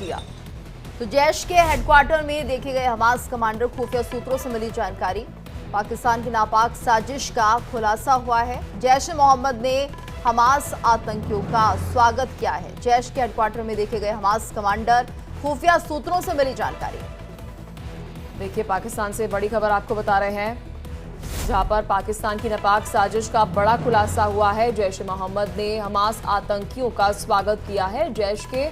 किया। तो जैश के हेडक्वार्टर में देखे गए हमास कमांडर, खुफिया सूत्रों से मिली जानकारी, पाकिस्तान की नापाक साजिश का खुलासा हुआ है। जैश ए मोहम्मद ने हमास आतंकियों का स्वागत किया है। जैश के हेडक्वार्टर में देखे गए हमास कमांडर, खुफिया सूत्रों से मिली जानकारी। देखिए, पाकिस्तान से बड़ी खबर आपको बता रहे हैं, जहां पर पाकिस्तान की नापाक साजिश का बड़ा खुलासा हुआ है। जैश ए मोहम्मद ने हमास आतंकियों का स्वागत किया है। जैश के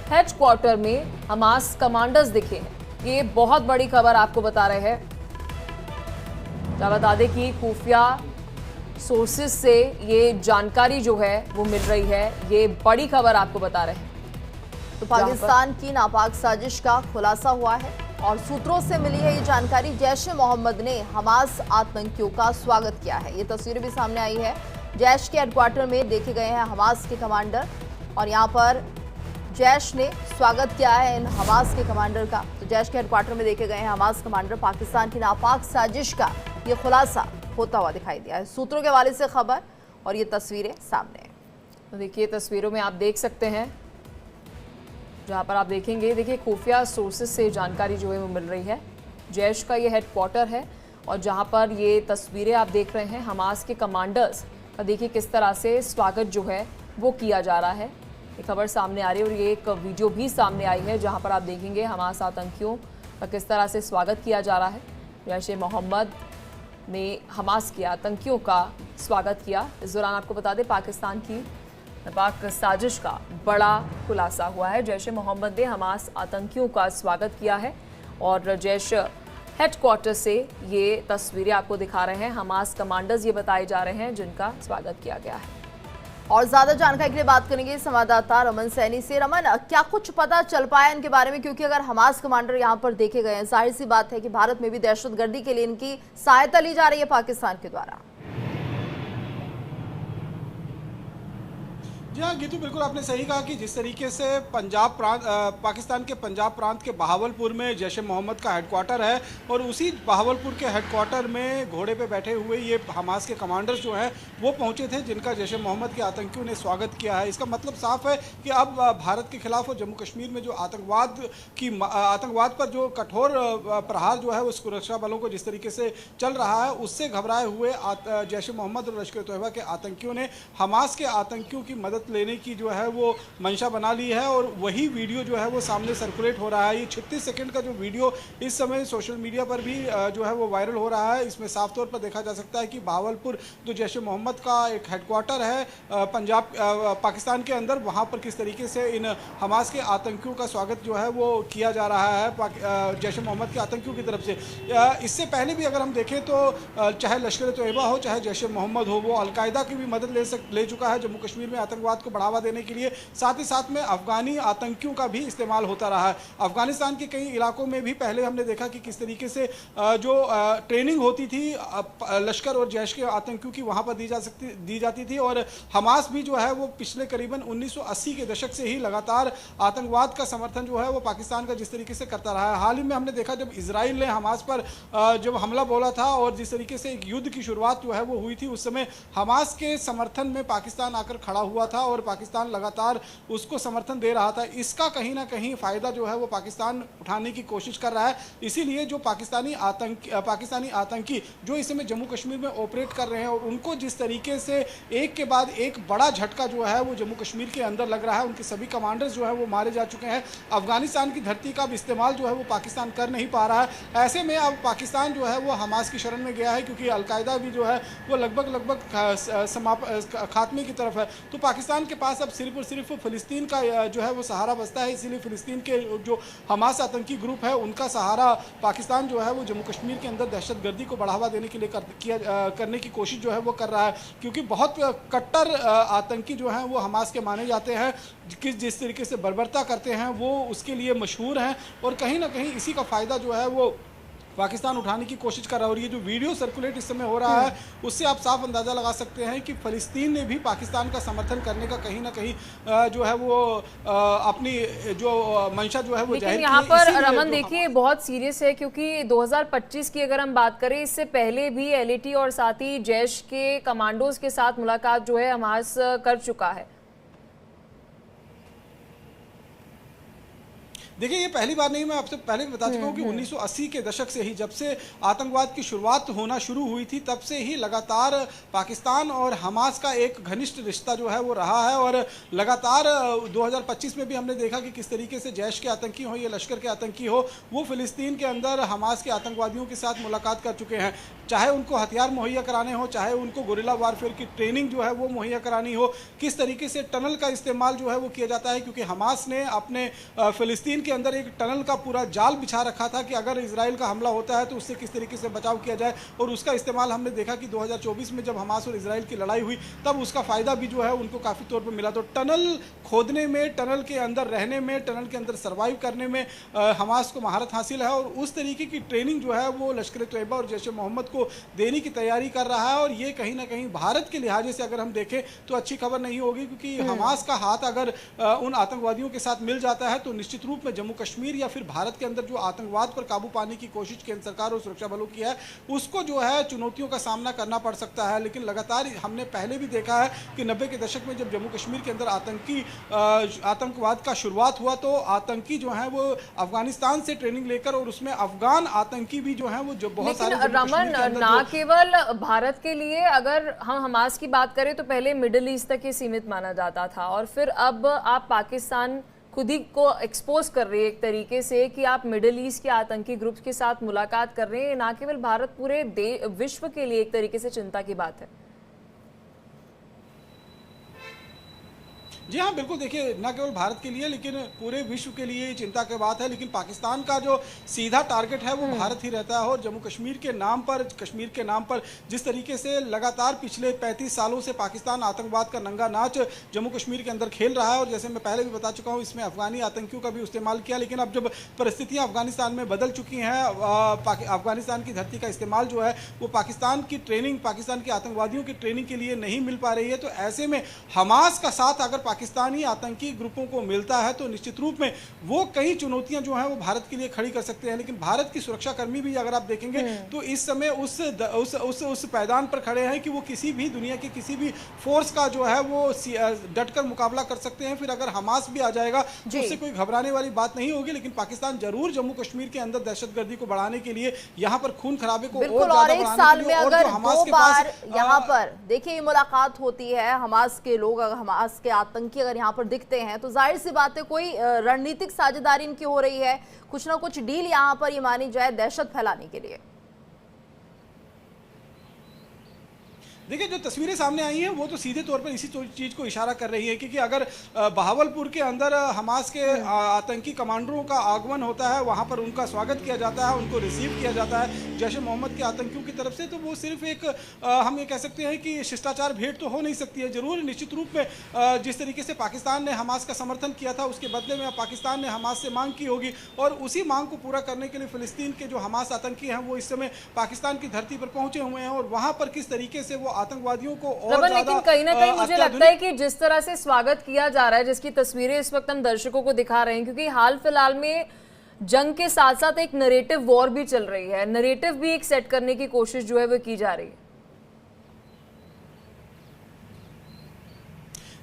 हेडक्वार्टर में हमास कमांडर्स दिखे हैं। ये बहुत बड़ी खबर आपको बता रहे हैं। बता दें कि खुफिया सोर्सेज से ये जानकारी जो है वो मिल रही है। ये बड़ी खबर आपको बता रहे हैं। तो पाकिस्तान की नापाक साजिश का खुलासा हुआ है और सूत्रों से मिली है ये जानकारी। जैश ए मोहम्मद ने हमास आतंकियों का स्वागत किया है। ये तस्वीरें भी सामने आई है। जैश के हेडक्वार्टर में देखे गए हैं हमास के कमांडर और यहाँ पर जैश ने स्वागत किया है इन हमास के कमांडर का। तो जैश के हेडक्वार्टर में देखे गए हैं हमास कमांडर। पाकिस्तान की नापाक साजिश का ये खुलासा होता हुआ दिखाई दिया है। सूत्रों के हवाले से खबर और ये तस्वीरें सामने हैं। तो देखिए, तस्वीरों में आप देख सकते हैं, जहां पर आप देखेंगे, देखिए खुफिया सोर्सेज से जानकारी जो है वो मिल रही है। जैश का ये हेडक्वार्टर है और जहां पर ये तस्वीरें आप देख रहे हैं हमास के कमांडर्स का, देखिए किस तरह से स्वागत जो है वो किया जा रहा है। ये खबर सामने आ रही है और ये एक वीडियो भी सामने आई है, जहां पर आप देखेंगे हमास आतंकियों का किस तरह से स्वागत किया जा रहा है। जैश ए मोहम्मद ने हमास के आतंकियों का स्वागत किया। इस दौरान आपको बता दें, पाकिस्तान की नापाक साजिश का बड़ा खुलासा हुआ है। जैश ए मोहम्मद ने हमास आतंकियों का स्वागत किया है और जैश हेडक्वार्टर से ये तस्वीरें आपको दिखा रहे हैं। हमास कमांडर्स ये बताए जा रहे हैं जिनका स्वागत किया गया है। और ज्यादा जानकारी के लिए बात करेंगे संवाददाता रमन सैनी से। रमन, क्या कुछ पता चल पाया इनके बारे में? क्योंकि अगर हमास कमांडर यहाँ पर देखे गए हैं, जाहिर सी बात है कि भारत में भी दहशतगर्दी के लिए इनकी सहायता ली जा रही है पाकिस्तान के द्वारा। जी हाँ गीतू, बिल्कुल आपने सही कहा कि जिस तरीके से पाकिस्तान के पंजाब प्रांत के बहावलपुर में जैश ए मोहम्मद का हेडक्वार्टर है और उसी बहावलपुर के हेडक्वार्टर में घोड़े पे बैठे हुए ये हमास के कमांडर्स जो हैं वो पहुंचे थे, जिनका जैश ए मोहम्मद के आतंकियों ने स्वागत किया है। इसका मतलब साफ है कि अब भारत के खिलाफ और जम्मू कश्मीर में जो आतंकवाद पर जो कठोर प्रहार जो है वो सुरक्षा बलों को जिस तरीके से चल रहा है, उससे घबराए हुए जैश ए मोहम्मद और लश्कर तैयबा के आतंकियों ने हमास के आतंकियों की मदद लेने की जो है वो मंशा बना ली है और वही वीडियो जो है वो सामने सर्कुलेट हो रहा है। ये 36 सेकंड का जो वीडियो इस समय सोशल मीडिया पर भी जो है वो वायरल हो रहा है। इसमें साफ तौर पर देखा जा सकता है कि बहावलपुर जो जैश ए मोहम्मद का एक हेडक्वार्टर है पंजाब पाकिस्तान के अंदर, वहाँ पर किस तरीके से इन हमास के आतंकियों का स्वागत जो है वो किया जा रहा है जैश ए मोहम्मद के आतंकियों की तरफ से। इससे पहले भी अगर हम देखें तो चाहे लश्कर तैयबा हो चाहे जैश ए मोहम्मद हो, वो अलकायदा की भी मदद ले चुका है जम्मू कश्मीर में आतंकवाद को बढ़ावा देने के लिए। साथ ही साथ में अफगानी आतंकियों का भी इस्तेमाल होता रहा है। अफगानिस्तान के कई इलाकों में भी पहले हमने देखा कि किस तरीके से जो ट्रेनिंग होती थी लश्कर और जैश के आतंकियों की वहां पर दी जाती थी और हमास भी जो है वो पिछले करीबन 1980 के दशक से ही लगातार आतंकवाद का समर्थन जो है वो पाकिस्तान का जिस तरीके से करता रहा है। हाल ही में हमने देखा जब इजराइल ने हमास पर जब हमला बोला था और जिस तरीके से एक युद्ध की शुरुआत जो है वो हुई थी, उस समय हमास के समर्थन में पाकिस्तान आकर खड़ा हुआ था और पाकिस्तान लगातार उसको समर्थन दे रहा था। इसका कहीं ना कहीं फायदा जो है वो पाकिस्तान उठाने की कोशिश कर रहा है। इसीलिए जो पाकिस्तानी आतंकी जो इस समय जम्मू कश्मीर में ऑपरेट कर रहे हैं और उनको जिस तरीके से एक के बाद एक बड़ा झटका जो है वो जम्मू कश्मीर के अंदर लग रहा है, उनके सभी कमांडर्स जो है वो मारे जा चुके हैं। अफगानिस्तान की धरती का इस्तेमाल जो है वो पाकिस्तान कर नहीं पा रहा है। ऐसे में अब पाकिस्तान जो है वो हमास की शरण में गया है, क्योंकि अलकायदा भी जो है वो लगभग खात्मे की तरफ है। तो पाकिस्तान के पास अब सिर्फ और सिर्फ फिलिस्तीन का जो है वो सहारा बचता है। इसीलिए फिलिस्तीन के जो हमास आतंकी ग्रुप है उनका सहारा पाकिस्तान जो है वो जम्मू कश्मीर के अंदर दहशतगर्दी को बढ़ावा देने के लिए करने की कोशिश जो है वो कर रहा है, क्योंकि बहुत कट्टर आतंकी जो हैं वो हमास के माने जाते हैं, जिस तरीके से बर्बरता करते हैं वो उसके लिए मशहूर हैं और कहीं ना कहीं इसी का फ़ायदा जो है वो पाकिस्तान उठाने की कोशिश कर रहा है। और ये जो वीडियो सर्कुलेट इस समय हो रहा है उससे आप साफ अंदाज़ा लगा सकते हैं कि फ़लस्तीन ने भी पाकिस्तान का समर्थन करने का कहीं ना कहीं जो है वो अपनी जो मंशा जो है वो जाहिर की। यहाँ पर रमन देखिए बहुत सीरियस है, क्योंकि 2025 की अगर हम बात करें, इससे पहले भी एलएटी और साथ ही जैश के कमांडोज के साथ मुलाकात जो है हमास कर चुका है। देखिए, ये पहली बार नहीं, मैं आपसे पहले भी बता चुका हूँ कि 1980 के दशक से ही, जब से आतंकवाद की शुरुआत होना शुरू हुई थी, तब से ही लगातार पाकिस्तान और हमास का एक घनिष्ठ रिश्ता जो है वो रहा है। और लगातार 2025 में भी हमने देखा कि किस तरीके से जैश के आतंकी हो या लश्कर के आतंकी हो, वो फिलिस्तीन के अंदर हमास के आतंकवादियों के साथ मुलाकात कर चुके हैं। चाहे उनको हथियार मुहैया कराने हो, चाहे उनको गुरिल्ला वारफेयर की ट्रेनिंग जो है वो मुहैया करानी हो, किस तरीके से टनल का इस्तेमाल जो है वो किया जाता है, क्योंकि हमास ने अपने फिलिस्तीन के अंदर एक टनल का पूरा जाल बिछा रखा था कि अगर इजराइल का हमला होता है तो उससे किस तरीके से बचाव किया जाए। और उसका इस्तेमाल हमने देखा कि 2024 में जब हमास और इजराइल की लड़ाई हुई, तब उसका फ़ायदा भी जो है उनको काफ़ी तौर पर मिला। तो टनल खोदने में, टनल के अंदर रहने में, टनल के अंदर सर्वाइव करने में हमास को महारत हासिल है। और उस तरीके की ट्रेनिंग जो है वो लश्कर तैयबा और जैश ए मोहम्मद को देने की तैयारी कर रहा है। और ये कहीं ना कहीं भारत के लिहाजे से अगर हम देखें तो अच्छी खबर नहीं होगी, क्योंकि हमास का हाथ अगर उन आतंकवादियों के साथ मिल जाता है तो निश्चित रूप में जम्मू कश्मीर या फिर भारत के अंदर जो आतंकवाद पर काबू पाने की कोशिश केंद्र सरकार और सुरक्षा बलों की है, उसको जो है चुनौतियों का सामना करना पड़ सकता है। लेकिन लगातार हमने पहले भी देखा है कि 90 के दशक में जब जम्मू कश्मीर के अंदर आतंकवाद का शुरुआत हुआ, तो आतंकी जो है वो अफगानिस्तान से ट्रेनिंग लेकर, और उसमें अफगान आतंकी भी जो है वो जो बहुत सारे रमन, ना केवल भारत के लिए, अगर हम हमास की बात करें तो पहले मिडिल ईस्ट तक ही सीमित माना जाता था, और फिर अब आप पाकिस्तान खुद ही को एक्सपोज कर रही है एक तरीके से कि आप मिडिल ईस्ट के आतंकी ग्रुप्स के साथ मुलाकात कर रहे हैं। ना केवल भारत, पूरे विश्व के लिए एक तरीके से चिंता की बात है। जी हाँ, बिल्कुल। देखिए, न केवल भारत के लिए लेकिन पूरे विश्व के लिए चिंता की बात है। लेकिन पाकिस्तान का जो सीधा टारगेट है वो भारत ही रहता है। और जम्मू कश्मीर के नाम पर, कश्मीर के नाम पर जिस तरीके से लगातार पिछले 35 सालों से पाकिस्तान आतंकवाद का नंगा नाच जम्मू कश्मीर के अंदर खेल रहा है, और जैसे मैं पहले भी बता चुका हूँ, इसमें अफगानी आतंकियों का भी इस्तेमाल किया। लेकिन अब जब परिस्थितियाँ अफगानिस्तान में बदल चुकी हैं, अफगानिस्तान की धरती का इस्तेमाल जो है वो पाकिस्तान की ट्रेनिंग, पाकिस्तान के आतंकवादियों की ट्रेनिंग के लिए नहीं मिल पा रही है। तो ऐसे में हमास का साथ अगर पाकिस्तानी आतंकी ग्रुपों को मिलता है तो निश्चित रूप में वो कई चुनौतियां जो हैं वो भारत के लिए खड़ी कर सकते हैं। लेकिन भारत की सुरक्षा कर्मी भी अगर आप देखेंगे तो इस समय उस पैदान पर खड़े हैं कि वो किसी भी दुनिया के किसी भी फोर्स का जो है वो डटकर मुकाबला कर सकते हैं। फिर अगर हमास भी आ जाएगा तो उससे कोई घबराने वाली बात नहीं होगी। लेकिन पाकिस्तान जरूर जम्मू कश्मीर के अंदर दहशतगर्दी को बढ़ाने के लिए, यहाँ पर खून खराबे को और एक साल में अगर 2 बार यहाँ पर देखिए मुलाकात होती है, हमास के लोग, अगर हमास के आतंकी अगर यहाँ पर दिखते हैं तो जाहिर सी बात है कोई रणनीतिक साझेदारी इनकी हो रही है, कुछ ना कुछ डील यहाँ पर ये मानी जाए दहशत फैलाने के लिए। देखिए, जो तस्वीरें सामने आई हैं वो तो सीधे तौर पर इसी चीज़ को इशारा कर रही है कि अगर बहावलपुर के अंदर हमास के आतंकी कमांडरों का आगमन होता है, वहाँ पर उनका स्वागत किया जाता है, उनको रिसीव किया जाता है जैश ए मोहम्मद के आतंकियों की तरफ से, तो वो सिर्फ एक हम ये कह सकते हैं कि शिष्टाचार भेंट तो हो नहीं सकती है। जरूर निश्चित रूप में जिस तरीके से पाकिस्तान ने हमास का समर्थन किया था, उसके बदले में पाकिस्तान ने हमास से मांग की होगी, और उसी मांग को पूरा करने के लिए फिलिस्तीन के जो हमास आतंकी हैं वो इस समय पाकिस्तान की धरती पर पहुंचे हुए हैं। और वहाँ पर किस तरीके से वो आतंकवादियों को और लेकिन कहीं ना कहीं मुझे लगता है कि जिस तरह से स्वागत किया जा रहा है, जिसकी तस्वीरें इस वक्त हम दर्शकों को दिखा रहे हैं, क्योंकि हाल फिलहाल में जंग के साथ साथ एक नरेटिव वॉर भी चल रही है, नरेटिव भी एक सेट करने की कोशिश जो है वो की जा रही है।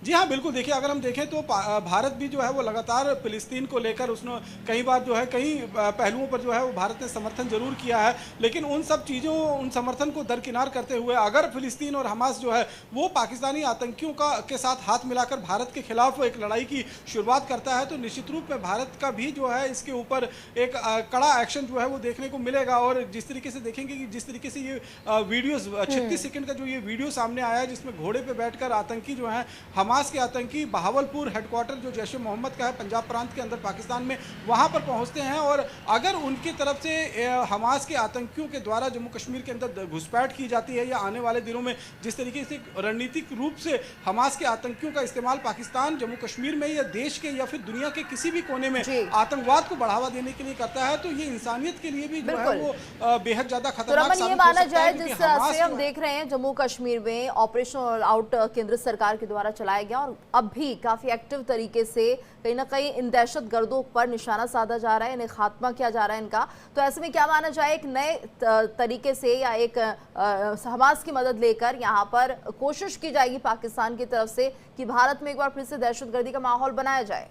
जी हाँ, बिल्कुल। देखिए, अगर हम देखें तो भारत भी जो है वो लगातार फिलिस्तीन को लेकर उसने कई बार जो है कई पहलुओं पर जो है वो भारत ने समर्थन जरूर किया है। लेकिन उन सब चीज़ों, उन समर्थन को दरकिनार करते हुए अगर फिलिस्तीन और हमास जो है वो पाकिस्तानी आतंकियों के साथ हाथ मिलाकर भारत के खिलाफ एक लड़ाई की शुरुआत करता है, तो निश्चित रूप में भारत का भी जो है इसके ऊपर एक कड़ा एक्शन जो है वो देखने को मिलेगा। और जिस तरीके से देखेंगे कि जिस तरीके से ये वीडियोज़ 36 सेकेंड का जो ये वीडियो सामने आया है, जिसमें घोड़े पर बैठकर आतंकी जो है हमास के आतंकी बहावलपुर हेडक्वार्टर जो जैश ए मोहम्मद का है पंजाब प्रांत के अंदर पाकिस्तान में, वहां पर पहुंचते हैं। और अगर उनकी तरफ से हमास के आतंकियों के द्वारा जम्मू कश्मीर के अंदर घुसपैठ की जाती है, या आने वाले दिनों में जिस तरीके से रणनीतिक रूप से हमास के आतंकियों का इस्तेमाल पाकिस्तान जम्मू कश्मीर में या देश के या फिर दुनिया के किसी भी कोने में आतंकवाद को बढ़ावा देने के लिए करता है, तो ये इंसानियत के लिए भी जो है वो बेहद ज्यादा खतरनाक साबित हो सकता है। जिस तरह से हम देख रहे हैं जम्मू कश्मीर में ऑपरेशन ऑल आउट केंद्र सरकार के द्वारा चलाया गया, और अब भी काफी एक्टिव तरीके से कहीं ना कहीं इन दहशत गर्दों पर निशाना साधा जा रहा है, इन्हें खात्मा किया जा रहा है इनका। तो ऐसे में क्या माना जाए, एक नए तरीके से या एक हमास की मदद लेकर यहाँ पर कोशिश की जाएगी पाकिस्तान की तरफ से कि भारत में एक बार फिर से दहशतगर्दी का माहौल बनाया जाए?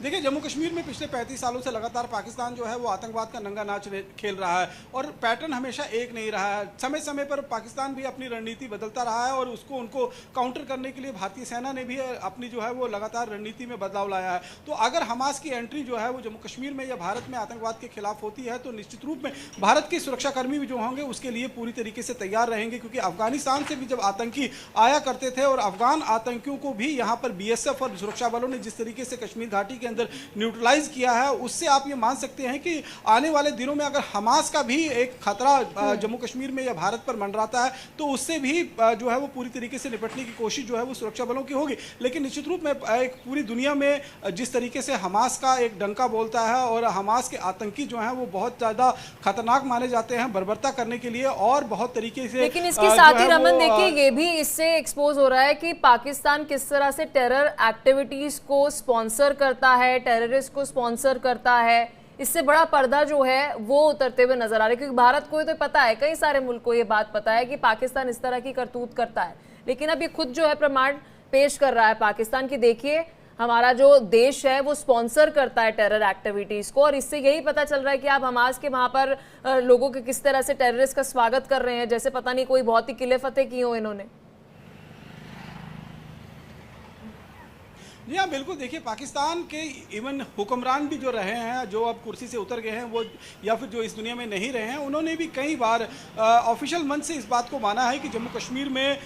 देखिए, जम्मू कश्मीर में पिछले 35 सालों से लगातार पाकिस्तान जो है वो आतंकवाद का नंगा नाच खेल रहा है और पैटर्न हमेशा एक नहीं रहा है। समय समय पर पाकिस्तान भी अपनी रणनीति बदलता रहा है और उनको काउंटर करने के लिए भारतीय सेना ने भी अपनी जो है वो लगातार रणनीति में बदलाव लाया है। तो अगर हमास की एंट्री जो है वो जम्मू कश्मीर में या भारत में आतंकवाद के खिलाफ होती है तो निश्चित रूप में भारत के सुरक्षाकर्मी भी जो होंगे उसके लिए पूरी तरीके से तैयार रहेंगे, क्योंकि अफगानिस्तान से भी जब आतंकी आया करते थे और अफगान आतंकियों को भी यहाँ पर बीएसएफ और सुरक्षा बलों ने जिस तरीके से कश्मीर घाटी के अंदर न्यूट्रलाइज किया है, उससे आप ये मान सकते हैं कि आने वाले दिनों में अगर हमास का भी एक खतरा जम्मू कश्मीर में या भारत पर मंडराता है तो उससे भी जो है वो पूरी तरीके से निपटने की कोशिश जो है वो सुरक्षा बलों की होगी। लेकिन निश्चित रूप में एक पूरी दुनिया में जिस तरीके से हमास का एक डंका बोलता है और हमास के आतंकी जो हैं वो बहुत ज़्यादा खतरनाक माने जाते हैं बर्बरता करने के लिए और बहुत तरीके से, लेकिन इसके साथ ही रमन देखिए ये भी इससे एक्सपोज हो रहा है कि पाकिस्तान किस तरह से टेरर एक्टिविटीज को स्पॉन्सर करता है, टेररिस्ट को स्पॉन्सर करता है। इससे बड़ा पर्दा जो है वो उतरते हुए नजर आ रहा है, क्योंकि भारत को तो पता है, कई सारे मुल्क को ये बात पता है कि पाकिस्तान इस तरह की करतूत करता है, लेकिन अब ये खुद जो है प्रमाण पेश कर रहा है पाकिस्तान की, देखिए हमारा जो देश है वो स्पॉन्सर करता है टेरर एक्टिविटीज को। और इससे यही पता चल रहा है कि आप हमास के वहां पर लोगों के किस तरह से टेररिस्ट का स्वागत कर रहे हैं, जैसे पता नहीं कोई बहुत ही किले फतेह किए हो इन्होंने। जी हाँ, बिल्कुल। देखिए, पाकिस्तान के इवन हुक्मरान भी जो रहे हैं, जो अब कुर्सी से उतर गए हैं वो या फिर जो इस दुनिया में नहीं रहे हैं, उन्होंने भी कई बार ऑफिशियल मंच से इस बात को माना है कि जम्मू कश्मीर में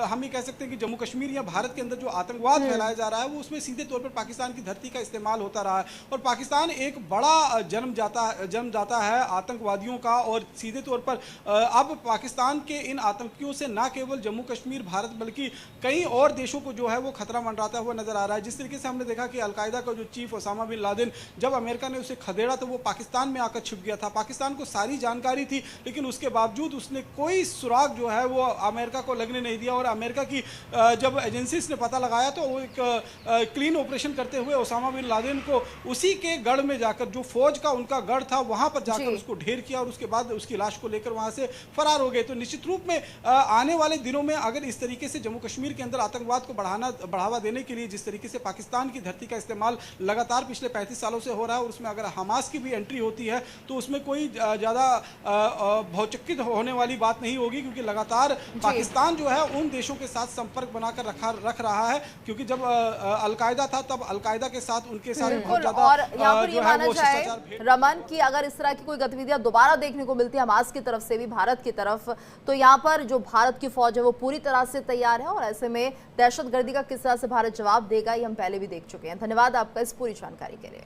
हम ये कह सकते हैं कि जम्मू कश्मीर या भारत के अंदर जो आतंकवाद फैलाया जा रहा है वो उसमें सीधे तौर पर पाकिस्तान की धरती का इस्तेमाल होता रहा है और पाकिस्तान एक बड़ा जन्मदाता है आतंकवादियों का। और सीधे तौर पर अब पाकिस्तान के इन आतंकियों से न केवल जम्मू कश्मीर भारत बल्कि कई और देशों को जो है वो खतरा मंडराता हुआ नजर आ रहा है। जिस तरीके से हमने देखा कि अलकायदा का जो चीफ ओसामा बिन लादेन, जब अमेरिका ने उसे खदेड़ा तो वो पाकिस्तान में आकर छिप गया था। पाकिस्तान को सारी जानकारी थी, लेकिन उसके बावजूद उसने कोई सुराग जो है वो अमेरिका को लगने नहीं दिया और अमेरिका की जब एजेंसीज ने पता लगाया तो वो एक क्लीन ऑपरेशन करते हुए ओसामा बिन लादेन को उसी के गढ़ में जाकर, जो फौज का उनका गढ़ था वहां पर जाकर उसको ढेर किया और उसके बाद उसकी लाश को लेकर वहां से फरार हो गए। तो निश्चित रूप में आने वाले दिनों में अगर इस तरीके से जम्मू कश्मीर के अंदर आतंकवाद को बढ़ावा देने के लिए जिस तरीके से पाकिस्तान की धरती का इस्तेमाल लगातार पिछले 35 सालों से हो रहा है और उसमें अगर हमास की भी एंट्री होती है तो उसमें कोई ज़्यादा भौचक्कित होने वाली बात नहीं होगी, क्योंकि लगातार पाकिस्तान जो है उन देशों के साथ संपर्क बनाकर रख रहा है, क्योंकि जब अलकायदा था तब अलकायदा के साथ उनके सारे बहुत ज़्यादा और यहाँ पर ये माना जाए रमन की अगर इस तरह की कोई गतिविधियां दोबारा देखने को मिलती है हमास की तरफ से भी भारत की तरफ, तो यहाँ पर जो भारत की फौज है वो पूरी तरह से तैयार है और ऐसे में दहशतगर्दी का किस तरह से भारत जवाब देगा ये हम पहले भी देख चुके हैं। धन्यवाद आपका इस पूरी जानकारी के लिए।